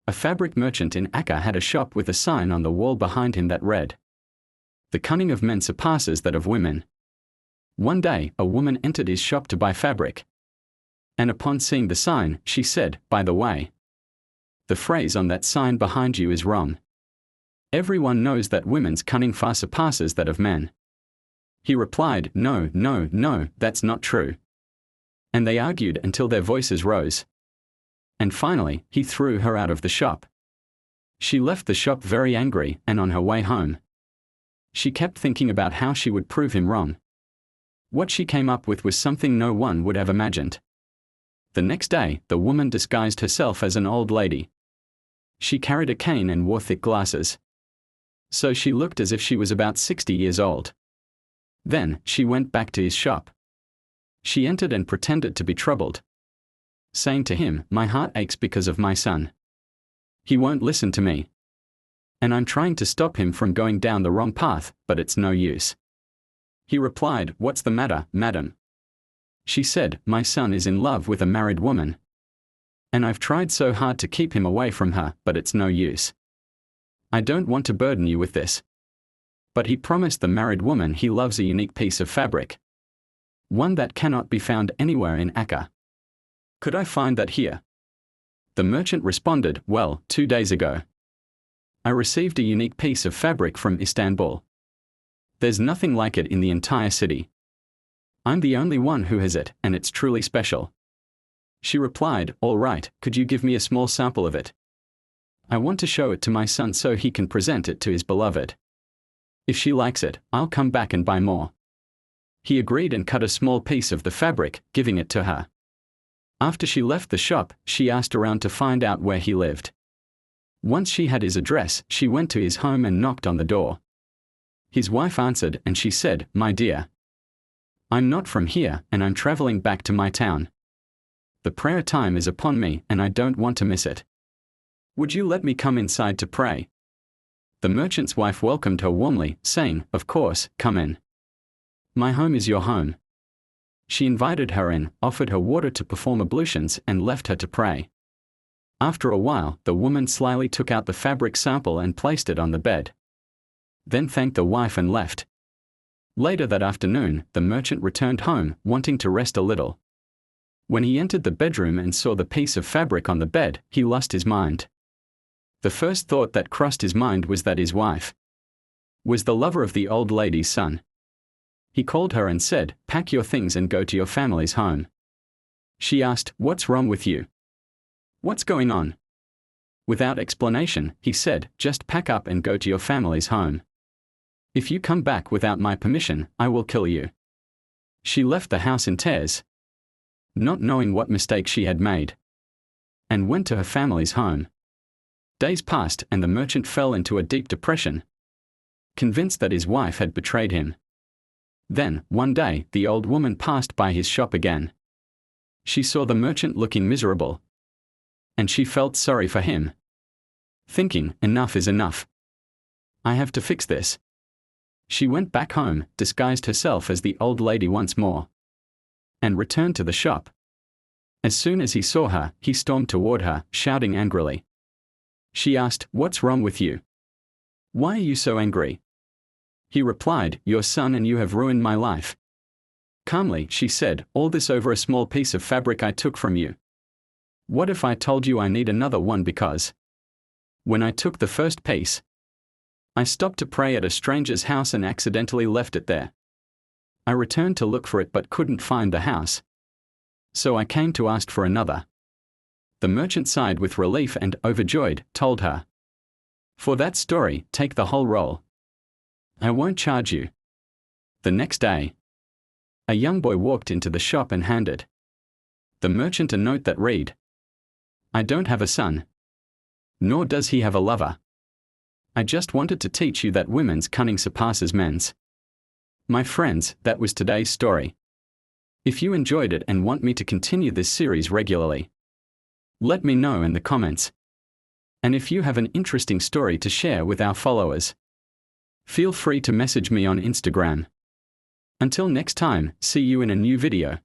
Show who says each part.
Speaker 1: A fabric merchant in Akka had a shop with a sign on the wall behind him that read, "The cunning of men surpasses that of women." One day, a woman entered his shop to buy fabric. And upon seeing the sign, she said, "By the way, the phrase on that sign behind you is wrong. Everyone knows that women's cunning far surpasses that of men." He replied, "No, no, no, that's not true." And they argued until their voices rose. And finally, he threw her out of the shop. She left the shop very angry, and on her way home, she kept thinking about how she would prove him wrong. What she came up with was something no one would have imagined. The next day, the woman disguised herself as an old lady. She carried a cane and wore thick glasses. So she looked as if she was about 60 years old. Then, she went back to his shop. She entered and pretended to be troubled, saying to him, "My heart aches because of my son. He won't listen to me. And I'm trying to stop him from going down the wrong path, but it's no use." He replied, "What's the matter, madam?" She said, "My son is in love with a married woman. And I've tried so hard to keep him away from her, but it's no use. I don't want to burden you with this." But he promised the married woman he loves a unique piece of fabric, one that cannot be found anywhere in Akka. "Could I find that here?" The merchant responded, "Well, 2 days ago, I received a unique piece of fabric from Istanbul. There's nothing like it in the entire city. I'm the only one who has it, and it's truly special." She replied, "All right, could you give me a small sample of it? I want to show it to my son so he can present it to his beloved. If she likes it, I'll come back and buy more." He agreed and cut a small piece of the fabric, giving it to her. After she left the shop, she asked around to find out where he lived. Once she had his address, she went to his home and knocked on the door. His wife answered, and she said, "My dear, I'm not from here, and I'm traveling back to my town. The prayer time is upon me, and I don't want to miss it. Would you let me come inside to pray?" The merchant's wife welcomed her warmly, saying, "Of course, come in. My home is your home." She invited her in, offered her water to perform ablutions, and left her to pray. After a while, the woman slyly took out the fabric sample and placed it on the bed. Then thanked the wife and left. Later that afternoon, the merchant returned home, wanting to rest a little. When he entered the bedroom and saw the piece of fabric on the bed, he lost his mind. The first thought that crossed his mind was that his wife was the lover of the old lady's son. He called her and said, "Pack your things and go to your family's home." She asked, "What's wrong with you? What's going on?" Without explanation, he said, "Just pack up and go to your family's home. If you come back without my permission, I will kill you." She left the house in tears, not knowing what mistake she had made, and went to her family's home. Days passed and the merchant fell into a deep depression, convinced that his wife had betrayed him. Then, one day, the old woman passed by his shop again. She saw the merchant looking miserable, and she felt sorry for him. Thinking, "Enough is enough. I have to fix this." She went back home, disguised herself as the old lady once more, and returned to the shop. As soon as he saw her, he stormed toward her, shouting angrily. She asked, "What's wrong with you? Why are you so angry?" He replied, "Your son and you have ruined my life." Calmly, she said, "All this over a small piece of fabric I took from you. What if I told you I need another one because when I took the first piece, I stopped to pray at a stranger's house and accidentally left it there. I returned to look for it but couldn't find the house. So I came to ask for another." The merchant sighed with relief and, overjoyed, told her, "For that story, take the whole roll. I won't charge you." The next day, a young boy walked into the shop and handed the merchant a note that read, "I don't have a son, nor does he have a lover. I just wanted to teach you that women's cunning surpasses men's." My friends, that was today's story. If you enjoyed it and want me to continue this series regularly, let me know in the comments. And if you have an interesting story to share with our followers, feel free to message me on Instagram. Until next time, see you in a new video.